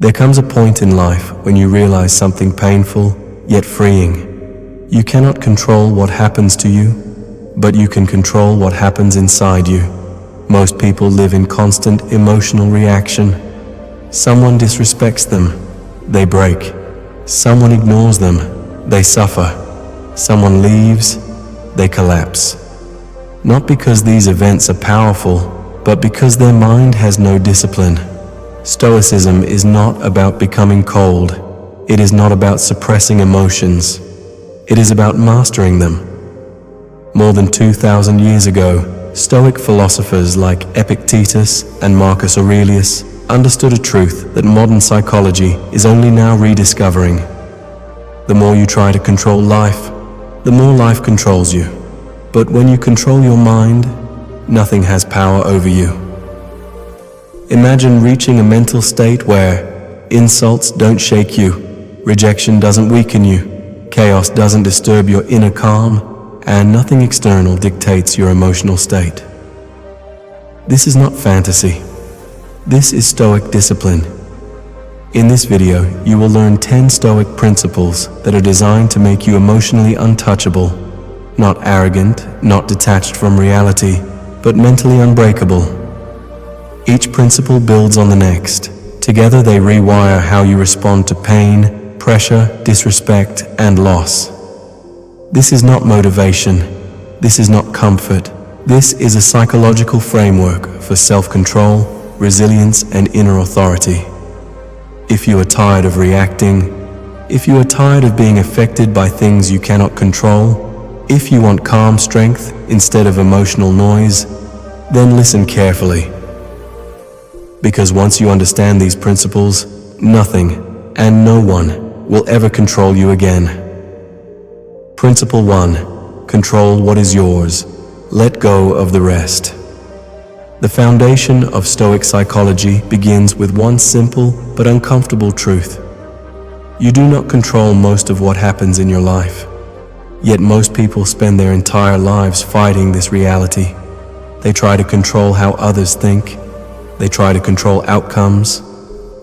There comes a point in life when you realize something painful, yet freeing. You cannot control what happens to you, but you can control what happens inside you. Most people live in constant emotional reaction. Someone disrespects them, they break. Someone ignores them, they suffer. Someone leaves, they collapse. Not because these events are powerful, but because their mind has no discipline. Stoicism is not about becoming cold. It is not about suppressing emotions. It is about mastering them. More than 2,000 years ago, Stoic philosophers like Epictetus and Marcus Aurelius understood a truth that modern psychology is only now rediscovering. The more you try to control life, the more life controls you. But when you control your mind, nothing has power over you. Imagine reaching a mental state where insults don't shake you, rejection doesn't weaken you, chaos doesn't disturb your inner calm, and nothing external dictates your emotional state. This is not fantasy. This is Stoic discipline. In this video, you will learn 10 Stoic principles that are designed to make you emotionally untouchable, not arrogant, not detached from reality, but mentally unbreakable. Each principle builds on the next. Together they rewire how you respond to pain, pressure, disrespect, and loss. This is not motivation. This is not comfort. This is a psychological framework for self-control, resilience, and inner authority. If you are tired of reacting, if you are tired of being affected by things you cannot control, if you want calm strength instead of emotional noise, then listen carefully. Because once you understand these principles, nothing and no one will ever control you again. Principle 1. Control what is yours. Let go of the rest. The foundation of Stoic psychology begins with one simple but uncomfortable truth. You do not control most of what happens in your life. Yet most people spend their entire lives fighting this reality. They try to control how others think. They try to control outcomes.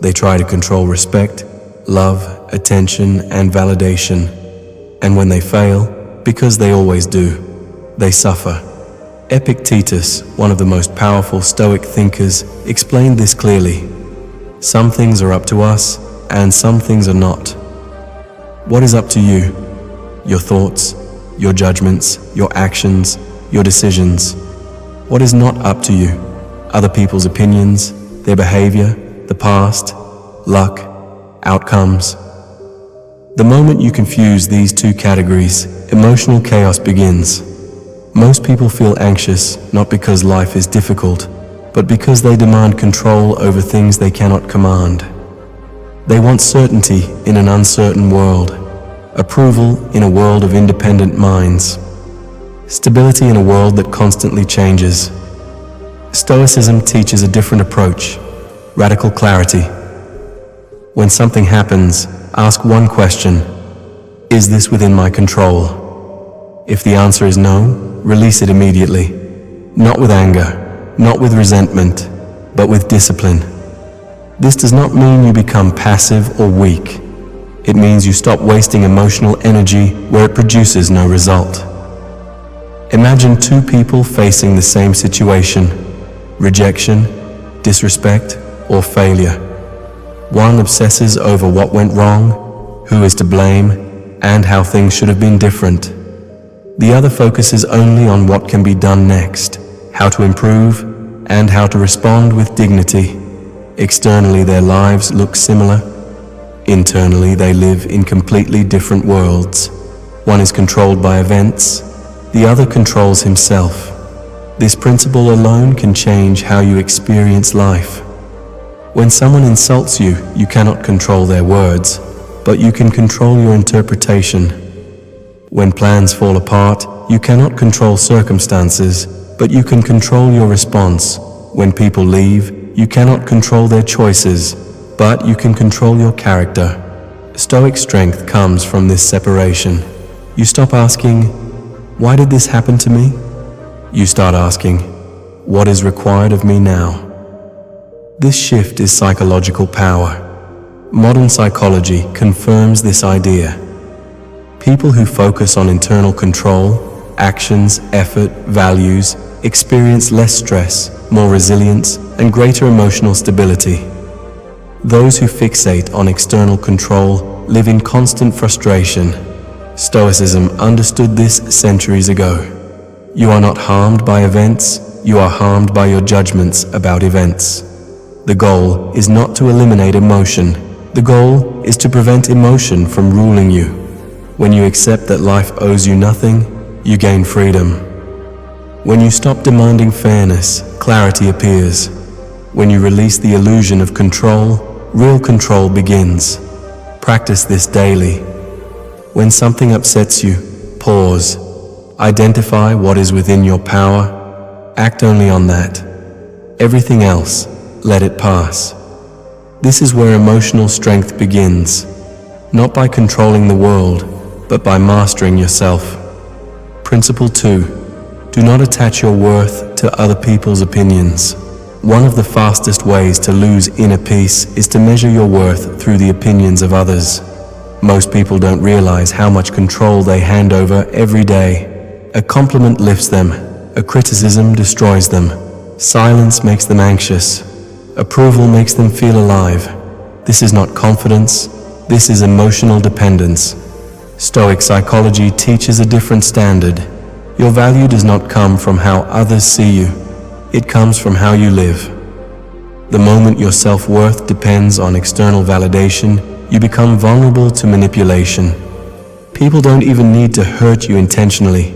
They try to control respect, love, attention, and validation. And when they fail, because they always do, they suffer. Epictetus, one of the most powerful Stoic thinkers, explained this clearly. Some things are up to us, and some things are not. What is up to you? Your thoughts, your judgments, your actions, your decisions. What is not up to you? Other people's opinions, their behavior, the past, luck, outcomes. The moment you confuse these two categories, emotional chaos begins. Most people feel anxious not because life is difficult, but because they demand control over things they cannot command. They want certainty in an uncertain world, approval in a world of independent minds, stability in a world that constantly changes. Stoicism teaches a different approach, radical clarity. When something happens, ask one question: is this within my control? If the answer is no, release it immediately. Not with anger, not with resentment, but with discipline. This does not mean you become passive or weak. It means you stop wasting emotional energy where it produces no result. Imagine two people facing the same situation: rejection, disrespect, or failure. One obsesses over what went wrong, who is to blame, and how things should have been different. The other focuses only on what can be done next, how to improve, and how to respond with dignity. Externally, their lives look similar. Internally, they live in completely different worlds. One is controlled by events, the other controls himself. This principle alone can change how you experience life. When someone insults you, you cannot control their words, but you can control your interpretation. When plans fall apart, you cannot control circumstances, but you can control your response. When people leave, you cannot control their choices, but you can control your character. Stoic strength comes from this separation. You stop asking, "Why did this happen to me?" You start asking, "What is required of me now?" This shift is psychological power. Modern psychology confirms this idea. People who focus on internal control, actions, effort, values, experience less stress, more resilience, and greater emotional stability. Those who fixate on external control live in constant frustration. Stoicism understood this centuries ago. You are not harmed by events, you are harmed by your judgments about events. The goal is not to eliminate emotion. The goal is to prevent emotion from ruling you. When you accept that life owes you nothing, you gain freedom. When you stop demanding fairness, clarity appears. When you release the illusion of control, real control begins. Practice this daily. When something upsets you, pause. Identify what is within your power. Act only on that. Everything else, let it pass. This is where emotional strength begins, not by controlling the world, but by mastering yourself. Principle 2. Do not attach your worth to other people's opinions. One of the fastest ways to lose inner peace is to measure your worth through the opinions of others. Most people don't realize how much control they hand over every day. A compliment lifts them, a criticism destroys them. Silence makes them anxious. Approval makes them feel alive. This is not confidence, this is emotional dependence. Stoic psychology teaches a different standard. Your value does not come from how others see you. It comes from how you live. The moment your self-worth depends on external validation, you become vulnerable to manipulation. People don't even need to hurt you intentionally.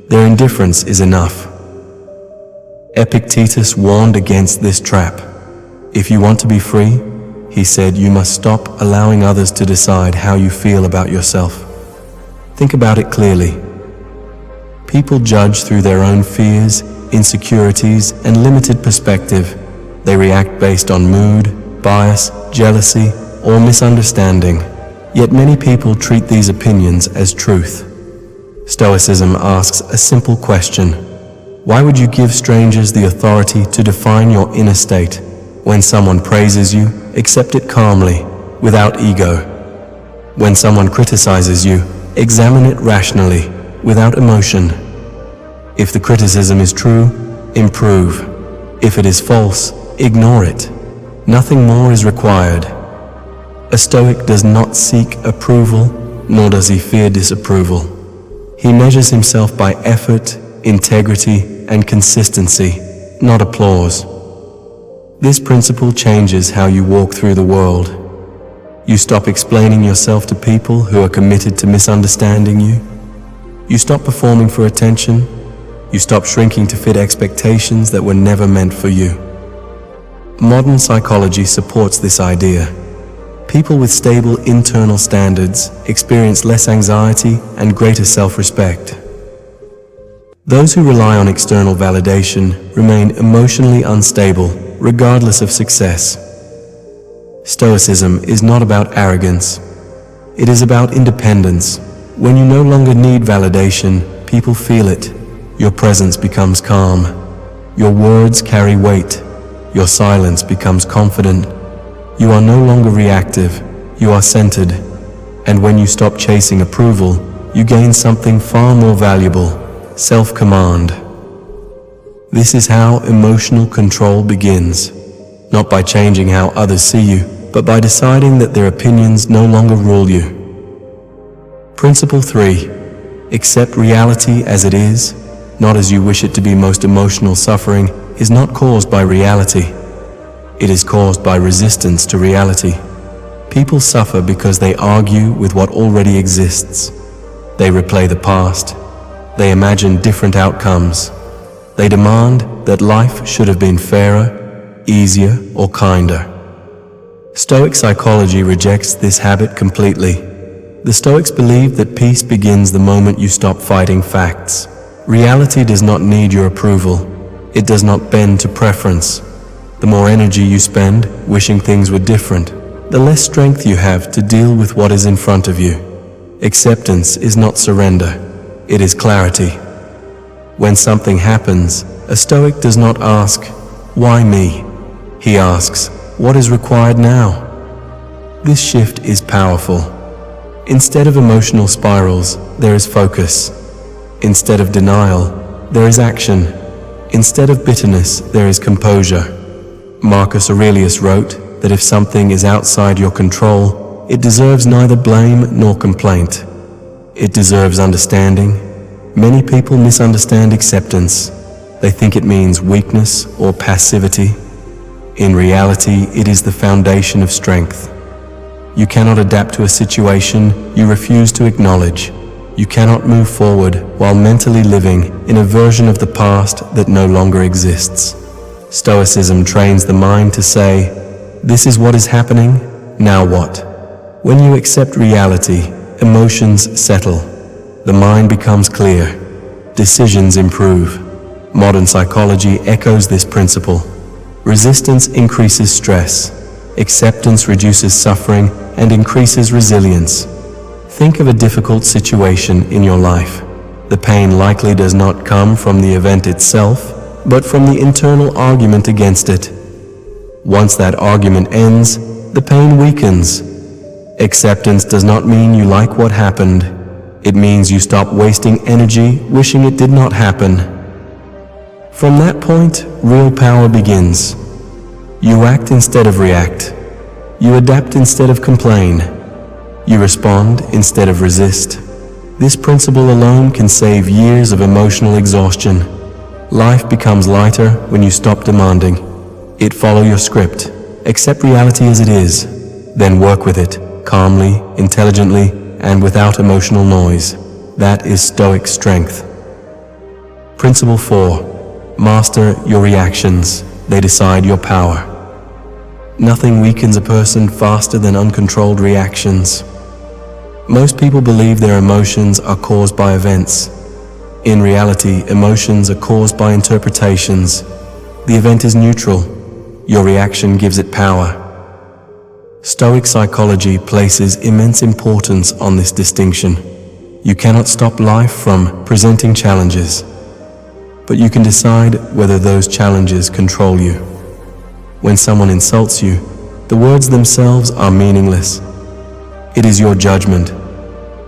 Their indifference is enough. Epictetus warned against this trap. If you want to be free, he said, you must stop allowing others to decide how you feel about yourself. Think about it clearly. People judge through their own fears, insecurities, and limited perspective. They react based on mood, bias, jealousy, or misunderstanding. Yet many people treat these opinions as truth. Stoicism asks a simple question. Why would you give strangers the authority to define your inner state? When someone praises you, accept it calmly, without ego. When someone criticizes you, examine it rationally, without emotion. If the criticism is true, improve. If it is false, ignore it. Nothing more is required. A Stoic does not seek approval, nor does he fear disapproval. He measures himself by effort, integrity, and consistency, not applause. This principle changes how you walk through the world. You stop explaining yourself to people who are committed to misunderstanding you. You stop performing for attention. You stop shrinking to fit expectations that were never meant for you. Modern psychology supports this idea. People with stable internal standards experience less anxiety and greater self-respect. Those who rely on external validation remain emotionally unstable, regardless of success. Stoicism is not about arrogance. It is about independence. When you no longer need validation, people feel it. Your presence becomes calm. Your words carry weight. Your silence becomes confident. You are no longer reactive. You are centered. And when you stop chasing approval, you gain something far more valuable: self-command. This is how emotional control begins, not by changing how others see you, but by deciding that their opinions no longer rule you. Principle 3. Accept reality as it is, not as you wish it to be. Most emotional suffering is not caused by reality. It is caused by resistance to reality. People suffer because they argue with what already exists. They replay the past. They imagine different outcomes. They demand that life should have been fairer, easier, or kinder. Stoic psychology rejects this habit completely. The Stoics believe that peace begins the moment you stop fighting facts. Reality does not need your approval. It does not bend to preference. The more energy you spend wishing things were different, the less strength you have to deal with what is in front of you. Acceptance is not surrender. It is clarity. When something happens, a Stoic does not ask, "Why me?" He asks, "What is required now?" This shift is powerful. Instead of emotional spirals, there is focus. Instead of denial, there is action. Instead of bitterness, there is composure. Marcus Aurelius wrote that if something is outside your control, it deserves neither blame nor complaint. It deserves understanding. Many people misunderstand acceptance. They think it means weakness or passivity. In reality, it is the foundation of strength. You cannot adapt to a situation you refuse to acknowledge. You cannot move forward while mentally living in a version of the past that no longer exists. Stoicism trains the mind to say, "This is what is happening, now what?" When you accept reality, emotions settle. The mind becomes clear. Decisions improve. Modern psychology echoes this principle. Resistance increases stress. Acceptance reduces suffering and increases resilience. Think of a difficult situation in your life. The pain likely does not come from the event itself, but from the internal argument against it. Once that argument ends, the pain weakens. Acceptance does not mean you like what happened. It means you stop wasting energy wishing it did not happen. From that point, real power begins. You act instead of react. You adapt instead of complain. You respond instead of resist. This principle alone can save years of emotional exhaustion. Life becomes lighter when you stop demanding it follow your script. Accept reality as it is, then work with it calmly, intelligently, and without emotional noise. That is Stoic strength. Principle 4. Master your reactions. They decide your power. Nothing weakens a person faster than uncontrolled reactions. Most people believe their emotions are caused by events. In reality, emotions are caused by interpretations. The event is neutral. Your reaction gives it power. Stoic psychology places immense importance on this distinction. You cannot stop life from presenting challenges, but you can decide whether those challenges control you. When someone insults you, the words themselves are meaningless. It is your judgment.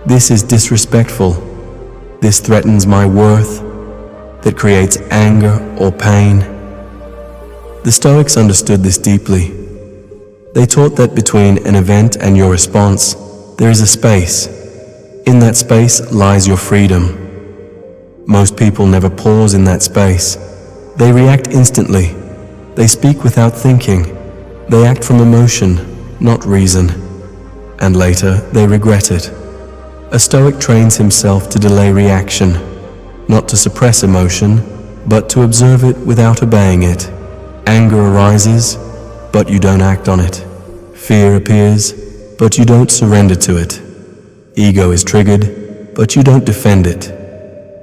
This is disrespectful. This threatens my worth. That creates anger or pain. The Stoics understood this deeply. They taught that between an event and your response, there is a space. In that space lies your freedom. Most people never pause in that space. They react instantly. They speak without thinking. They act from emotion, not reason. And later, they regret it. A Stoic trains himself to delay reaction, not to suppress emotion, but to observe it without obeying it. Anger arises, but you don't act on it. Fear appears, but you don't surrender to it. Ego is triggered, but you don't defend it.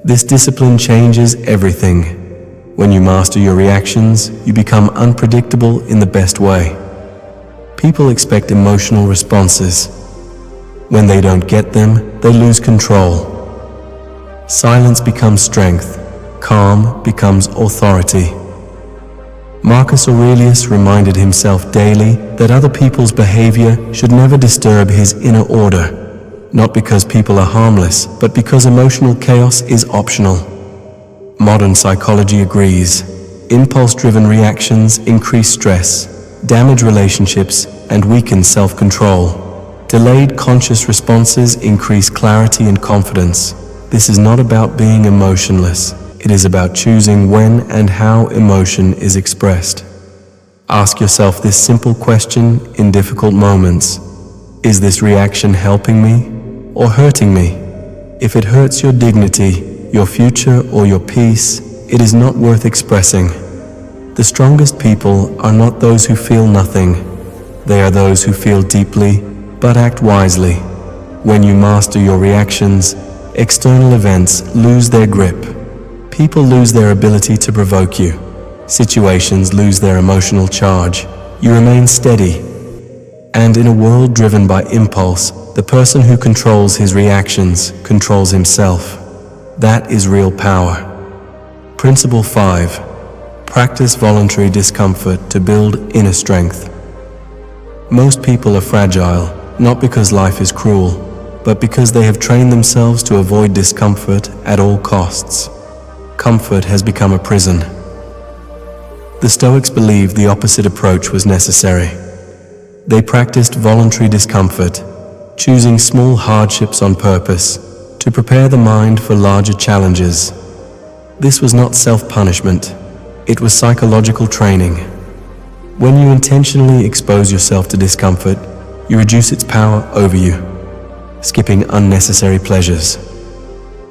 This discipline changes everything. When you master your reactions, you become unpredictable in the best way. People expect emotional responses. When they don't get them, they lose control. Silence becomes strength. Calm becomes authority. Marcus Aurelius reminded himself daily that other people's behavior should never disturb his inner order, not because people are harmless, but because emotional chaos is optional. Modern psychology agrees. Impulse-driven reactions increase stress, damage relationships, and weaken self-control. Delayed conscious responses increase clarity and confidence. This is not about being emotionless. It is about choosing when and how emotion is expressed. Ask yourself this simple question in difficult moments. Is this reaction helping me or hurting me? If it hurts your dignity, your future, or your peace, it is not worth expressing. The strongest people are not those who feel nothing. They are those who feel deeply, but act wisely. When you master your reactions, external events lose their grip. People lose their ability to provoke you. Situations lose their emotional charge. You remain steady. And in a world driven by impulse, the person who controls his reactions controls himself. That is real power. Principle 5. Practice voluntary discomfort to build inner strength. Most people are fragile, not because life is cruel, but because they have trained themselves to avoid discomfort at all costs. Comfort has become a prison. The Stoics believed the opposite approach was necessary. They practiced voluntary discomfort, choosing small hardships on purpose to prepare the mind for larger challenges. This was not self-punishment, it was psychological training. When you intentionally expose yourself to discomfort, you reduce its power over you, skipping unnecessary pleasures,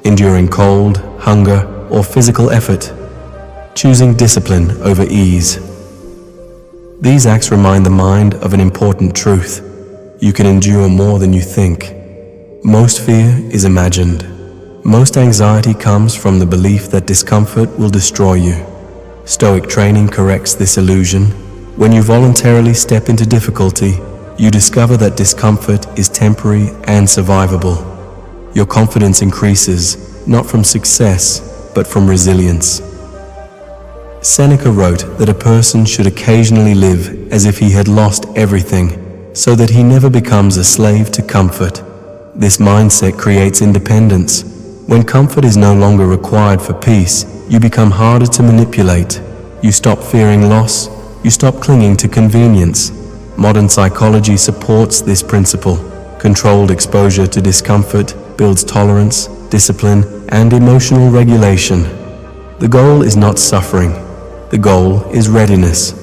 enduring cold, hunger, or physical effort, choosing discipline over ease. These acts remind the mind of an important truth. You can endure more than you think. Most fear is imagined. Most anxiety comes from the belief that discomfort will destroy you. Stoic training corrects this illusion. When you voluntarily step into difficulty, you discover that discomfort is temporary and survivable. Your confidence increases, not from success, but from resilience. Seneca wrote that a person should occasionally live as if he had lost everything, so that he never becomes a slave to comfort. This mindset creates independence. When comfort is no longer required for peace, you become harder to manipulate. You stop fearing loss. You stop clinging to convenience. Modern psychology supports this principle. Controlled exposure to discomfort builds tolerance, discipline, and emotional regulation. The goal is not suffering. The goal is readiness.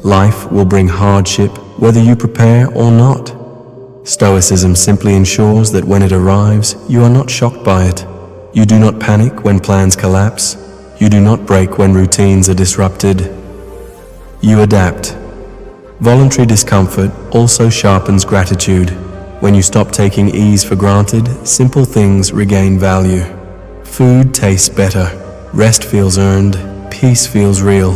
Life will bring hardship whether you prepare or not. Stoicism simply ensures that when it arrives, you are not shocked by it. You do not panic when plans collapse. You do not break when routines are disrupted. You adapt. Voluntary discomfort also sharpens gratitude. When you stop taking ease for granted, simple things regain value. Food tastes better. Rest feels earned. Peace feels real.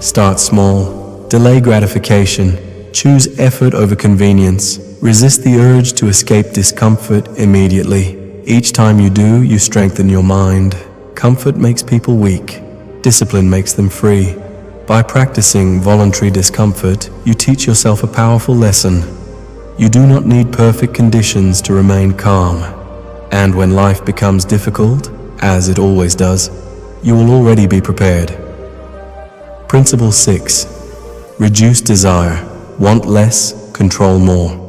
Start small. Delay gratification. Choose effort over convenience. Resist the urge to escape discomfort immediately. Each time you do, you strengthen your mind. Comfort makes people weak. Discipline makes them free. By practicing voluntary discomfort, you teach yourself a powerful lesson. You do not need perfect conditions to remain calm. And when life becomes difficult, as it always does, you will already be prepared. Principle 6. Reduce desire. Want less, control more.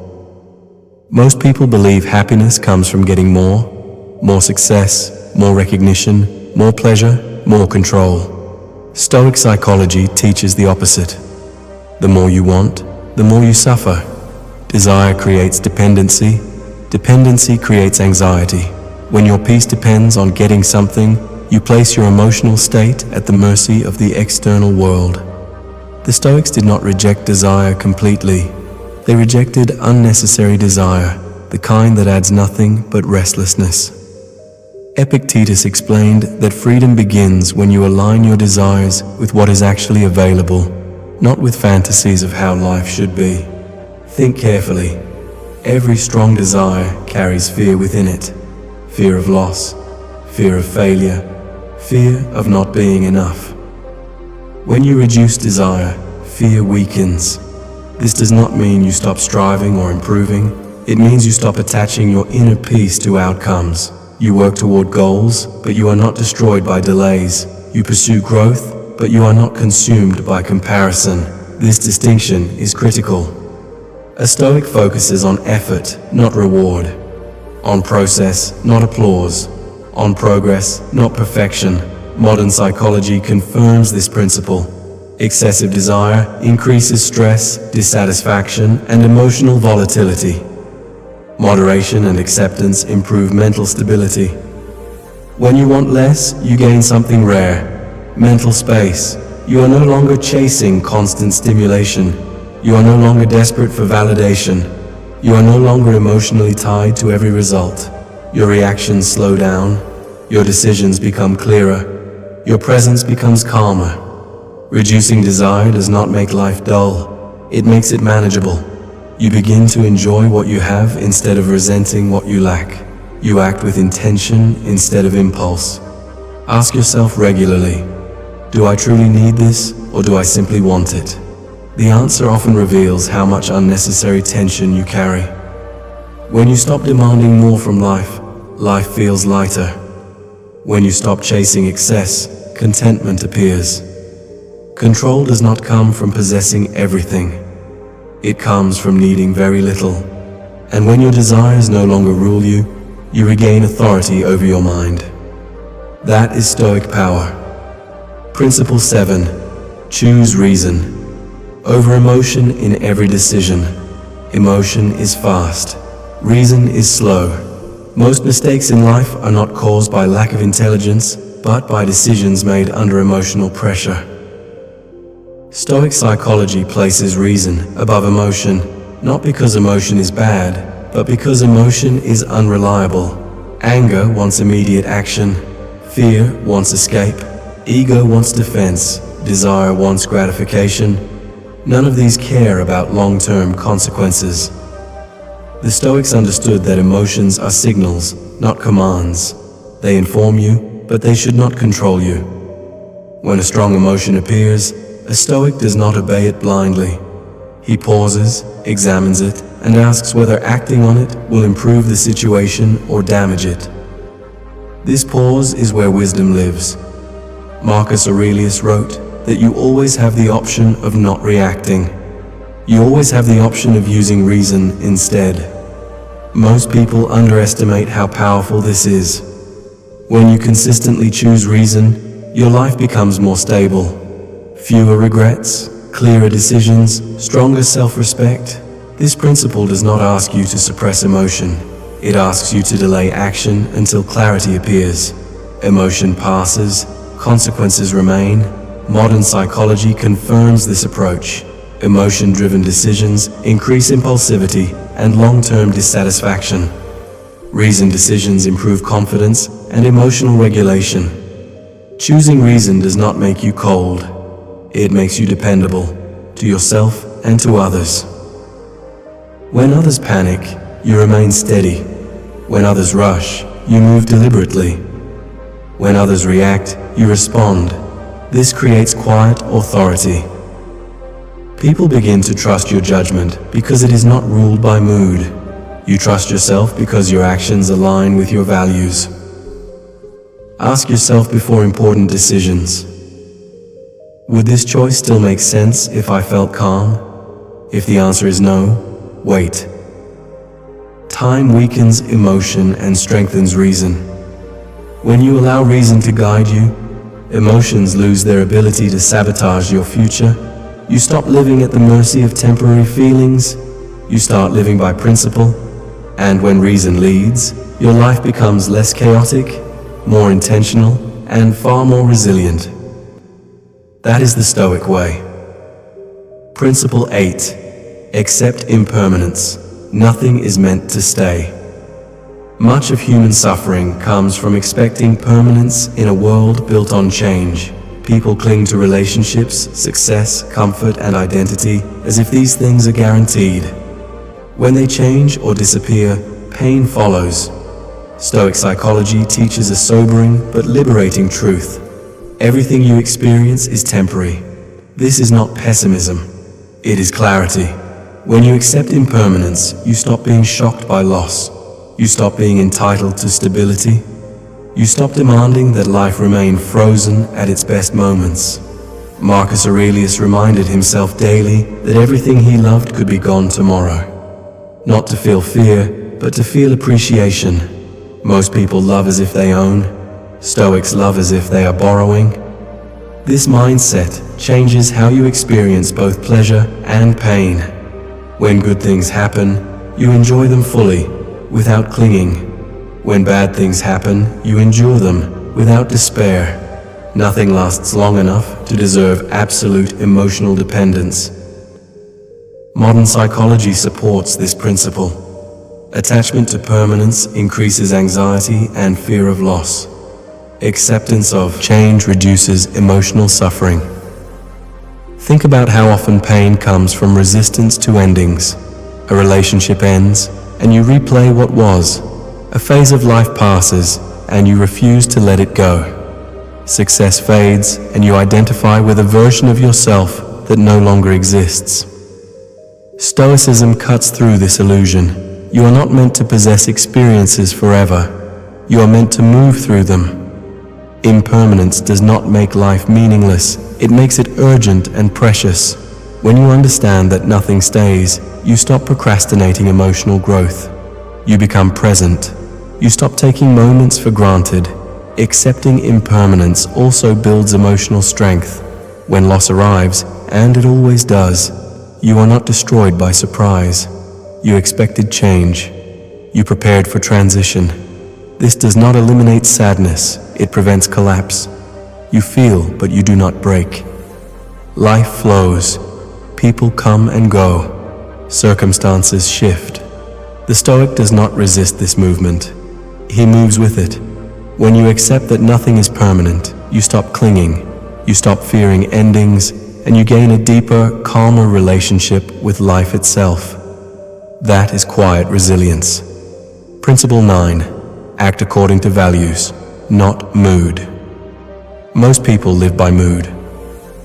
Most people believe happiness comes from getting more success, more recognition, more pleasure, more control. Stoic psychology teaches the opposite. The more you want, the more you suffer. Desire creates dependency. Dependency creates anxiety. When your peace depends on getting something, you place your emotional state at the mercy of the external world. The Stoics did not reject desire completely. They rejected unnecessary desire, the kind that adds nothing but restlessness. Epictetus explained that freedom begins when you align your desires with what is actually available, not with fantasies of how life should be. Think carefully. Every strong desire carries fear within it. Fear of loss, fear of failure, fear of not being enough. When you reduce desire, fear weakens. This does not mean you stop striving or improving. It means you stop attaching your inner peace to outcomes. You work toward goals, but you are not destroyed by delays. You pursue growth, but you are not consumed by comparison. This distinction is critical. A Stoic focuses on effort, not reward. On process, not applause. On progress, not perfection. Modern psychology confirms this principle. Excessive desire increases stress, dissatisfaction, and emotional volatility. Moderation and acceptance improve mental stability. When you want less, you gain something rare: mental space. You are no longer chasing constant stimulation. You are no longer desperate for validation. You are no longer emotionally tied to every result. Your reactions slow down. Your decisions become clearer. Your presence becomes calmer. Reducing desire does not make life dull. It makes it manageable. You begin to enjoy what you have instead of resenting what you lack. You act with intention instead of impulse. Ask yourself regularly, do I truly need this, or do I simply want it? The answer often reveals how much unnecessary tension you carry. When you stop demanding more from life, life feels lighter. When you stop chasing excess, contentment appears. Control does not come from possessing everything. It comes from needing very little. And when your desires no longer rule you, you regain authority over your mind. That is Stoic power. Principle 7. Choose reason over emotion in every decision. Emotion is fast. Reason is slow. Most mistakes in life are not caused by lack of intelligence, but by decisions made under emotional pressure. Stoic psychology places reason above emotion, not because emotion is bad, but because emotion is unreliable. Anger wants immediate action. Fear wants escape. Ego wants defense. Desire wants gratification. None of these care about long-term consequences. The Stoics understood that emotions are signals, not commands. They inform you, but they should not control you. When a strong emotion appears, a Stoic does not obey it blindly. He pauses, examines it, and asks whether acting on it will improve the situation or damage it. This pause is where wisdom lives. Marcus Aurelius wrote that you always have the option of not reacting. You always have the option of using reason instead. Most people underestimate how powerful this is. When you consistently choose reason, your life becomes more stable. Fewer regrets, clearer decisions, stronger self-respect. This principle does not ask you to suppress emotion. It asks you to delay action until clarity appears. Emotion passes, consequences remain. Modern psychology confirms this approach. Emotion-driven decisions increase impulsivity and long-term dissatisfaction. Reasoned decisions improve confidence and emotional regulation. Choosing reason does not make you cold. It makes you dependable, to yourself and to others. When others panic, you remain steady. When others rush, you move deliberately. When others react, you respond. This creates quiet authority. People begin to trust your judgment because it is not ruled by mood. You trust yourself because your actions align with your values. Ask yourself before important decisions. Would this choice still make sense if I felt calm? If the answer is no, wait. Time weakens emotion and strengthens reason. When you allow reason to guide you, emotions lose their ability to sabotage your future. You stop living at the mercy of temporary feelings. You start living by principle. And when reason leads, your life becomes less chaotic, more intentional, and far more resilient. That is the Stoic way. Principle 8. Accept impermanence. Nothing is meant to stay. Much of human suffering comes from expecting permanence in a world built on change. People cling to relationships, success, comfort, and identity as if these things are guaranteed. When they change or disappear, pain follows. Stoic psychology teaches a sobering but liberating truth. Everything you experience is temporary. This is not pessimism. It is clarity. When you accept impermanence, you stop being shocked by loss. You stop being entitled to stability. You stop demanding that life remain frozen at its best moments. Marcus Aurelius reminded himself daily that everything he loved could be gone tomorrow. Not to feel fear, but to feel appreciation. Most people love as if they own. Stoics love as if they are borrowing. This mindset changes how you experience both pleasure and pain. When good things happen, you enjoy them fully, without clinging. When bad things happen, you endure them without despair. Nothing lasts long enough to deserve absolute emotional dependence. Modern psychology supports this principle. Attachment to permanence increases anxiety and fear of loss. Acceptance of change reduces emotional suffering. Think about how often pain comes from resistance to endings. A relationship ends, and you replay what was. A phase of life passes, and you refuse to let it go. Success fades, and you identify with a version of yourself that no longer exists. Stoicism cuts through this illusion. You are not meant to possess experiences forever. You are meant to move through them. Impermanence does not make life meaningless. It makes it urgent and precious. When you understand that nothing stays, you stop procrastinating emotional growth. You become present. You stop taking moments for granted. Accepting impermanence also builds emotional strength. When loss arrives, and it always does, you are not destroyed by surprise. You expected change. You prepared for transition. This does not eliminate sadness, it prevents collapse. You feel, but you do not break. Life flows. People come and go. Circumstances shift. The Stoic does not resist this movement. He moves with it. When you accept that nothing is permanent, you stop clinging, you stop fearing endings, and you gain a deeper, calmer relationship with life itself. That is quiet resilience. Principle 9. Act according to values, not mood. Most people live by mood.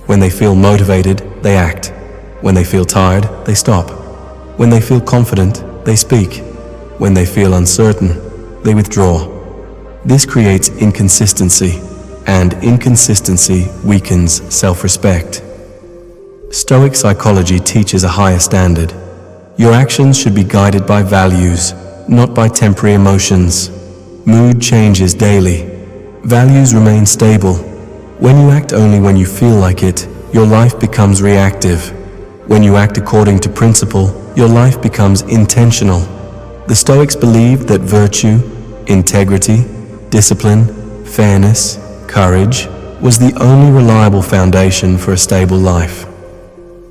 When they feel motivated, they act. When they feel tired, they stop. When they feel confident, they speak. When they feel uncertain, they withdraw. This creates inconsistency, and inconsistency weakens self-respect. Stoic psychology teaches a higher standard. Your actions should be guided by values, not by temporary emotions. Mood changes daily. Values remain stable. When you act only when you feel like it, your life becomes reactive. When you act according to principle, your life becomes intentional. The Stoics believed that virtue, integrity, discipline, fairness, courage was the only reliable foundation for a stable life.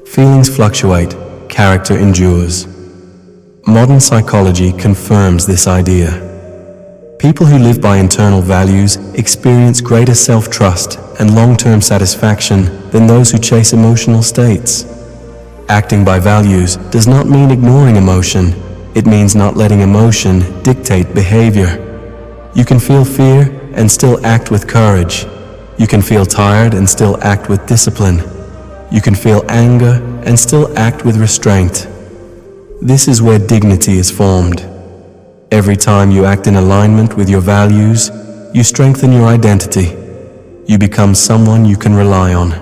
Feelings fluctuate, character endures. Modern psychology confirms this idea. People who live by internal values experience greater self-trust and long-term satisfaction than those who chase emotional states. Acting by values does not mean ignoring emotion. It means not letting emotion dictate behavior. You can feel fear and still act with courage. You can feel tired and still act with discipline. You can feel anger and still act with restraint. This is where dignity is formed. Every time you act in alignment with your values, you strengthen your identity. You become someone you can rely on.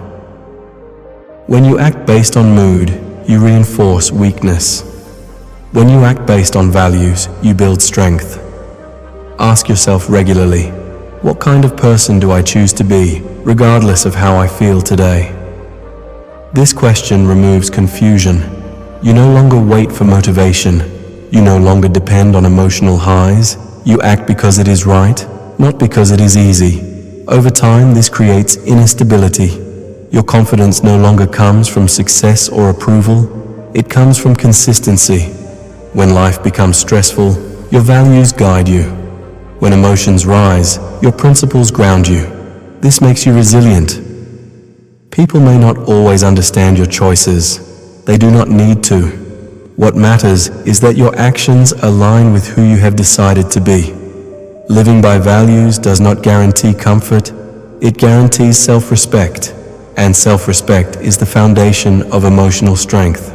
When you act based on mood, you reinforce weakness. When you act based on values, you build strength. Ask yourself regularly, what kind of person do I choose to be, regardless of how I feel today? This question removes confusion. You no longer wait for motivation. You no longer depend on emotional highs. You act because it is right, not because it is easy. Over time, this creates inner stability. Your confidence no longer comes from success or approval. It comes from consistency. When life becomes stressful, your values guide you. When emotions rise, your principles ground you. This makes you resilient. People may not always understand your choices. They do not need to. What matters is that your actions align with who you have decided to be. Living by values does not guarantee comfort. It guarantees self-respect. And self-respect is the foundation of emotional strength.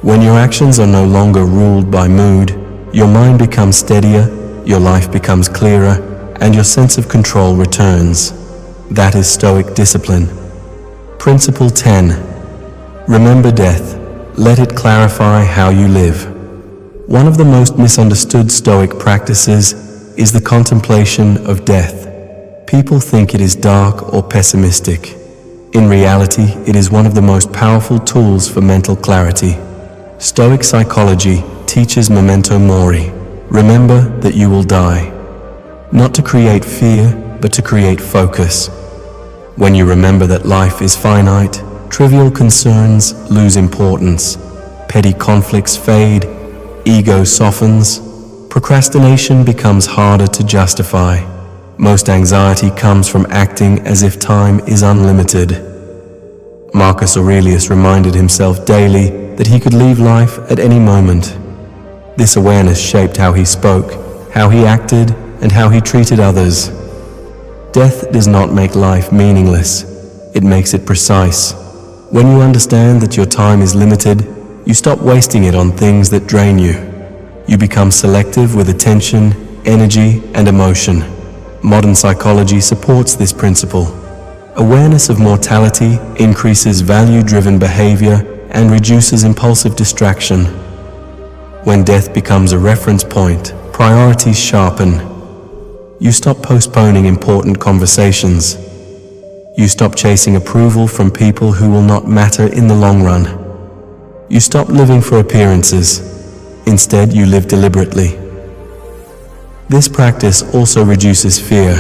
When your actions are no longer ruled by mood, your mind becomes steadier, your life becomes clearer, and your sense of control returns. That is Stoic discipline. Principle 10. Remember death. Let it clarify how you live. One of the most misunderstood Stoic practices is the contemplation of death. People think it is dark or pessimistic. In reality, it is one of the most powerful tools for mental clarity. Stoic psychology teaches memento mori. Remember that you will die. Not to create fear, but to create focus. When you remember that life is finite, trivial concerns lose importance. Petty conflicts fade. Ego softens. Procrastination becomes harder to justify. Most anxiety comes from acting as if time is unlimited. Marcus Aurelius reminded himself daily that he could leave life at any moment. This awareness shaped how he spoke, how he acted, and how he treated others. Death does not make life meaningless. It makes it precise. When you understand that your time is limited, you stop wasting it on things that drain you. You become selective with attention, energy, and emotion. Modern psychology supports this principle. Awareness of mortality increases value-driven behavior and reduces impulsive distraction. When death becomes a reference point, priorities sharpen. You stop postponing important conversations. You stop chasing approval from people who will not matter in the long run. You stop living for appearances. Instead, you live deliberately. This practice also reduces fear.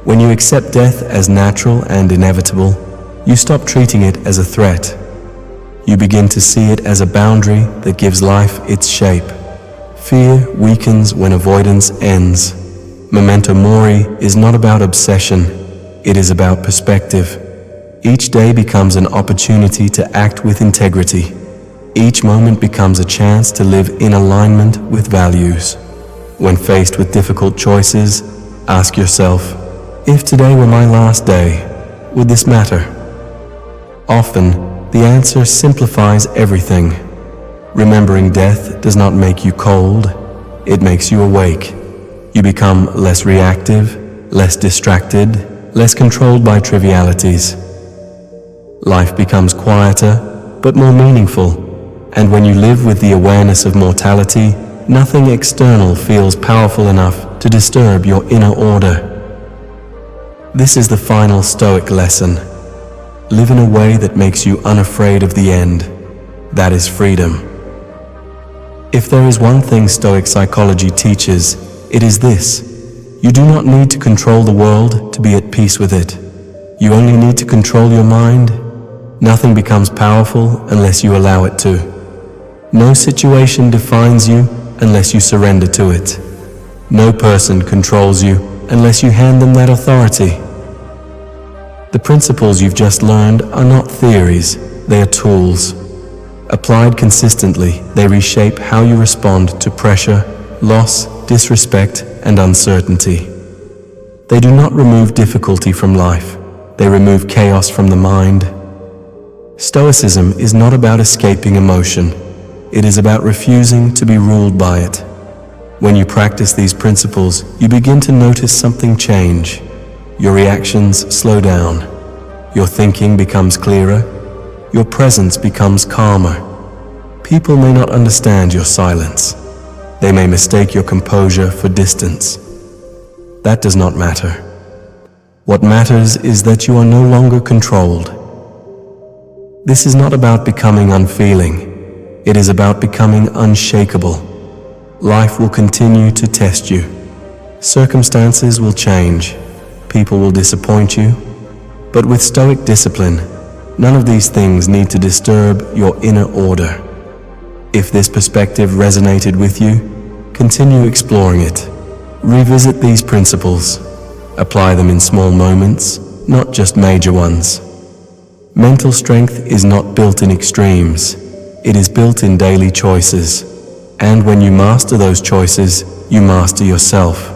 When you accept death as natural and inevitable, you stop treating it as a threat. You begin to see it as a boundary that gives life its shape. Fear weakens when avoidance ends. Memento mori is not about obsession, it is about perspective. Each day becomes an opportunity to act with integrity. Each moment becomes a chance to live in alignment with values. When faced with difficult choices, ask yourself, if today were my last day, would this matter? Often, the answer simplifies everything. Remembering death does not make you cold, it makes you awake. You become less reactive, less distracted, less controlled by trivialities. Life becomes quieter, but more meaningful, and when you live with the awareness of mortality, nothing external feels powerful enough to disturb your inner order. This is the final Stoic lesson. Live in a way that makes you unafraid of the end. That is freedom. If there is one thing Stoic psychology teaches, it is this. You do not need to control the world to be at peace with it. You only need to control your mind. Nothing becomes powerful unless you allow it to. No situation defines you unless you surrender to it. No person controls you unless you hand them that authority. The principles you've just learned are not theories, they are tools. Applied consistently, they reshape how you respond to pressure, loss, disrespect, and uncertainty. They do not remove difficulty from life, they remove chaos from the mind. Stoicism is not about escaping emotion, it is about refusing to be ruled by it. When you practice these principles, you begin to notice something change. Your reactions slow down, your thinking becomes clearer, your presence becomes calmer. People may not understand your silence. They may mistake your composure for distance. That does not matter. What matters is that you are no longer controlled. This is not about becoming unfeeling. It is about becoming unshakable. Life will continue to test you. Circumstances will change. People will disappoint you. But with Stoic discipline, none of these things need to disturb your inner order. If this perspective resonated with you, continue exploring it. Revisit these principles. Apply them in small moments, not just major ones. Mental strength is not built in extremes. It is built in daily choices. And when you master those choices, you master yourself.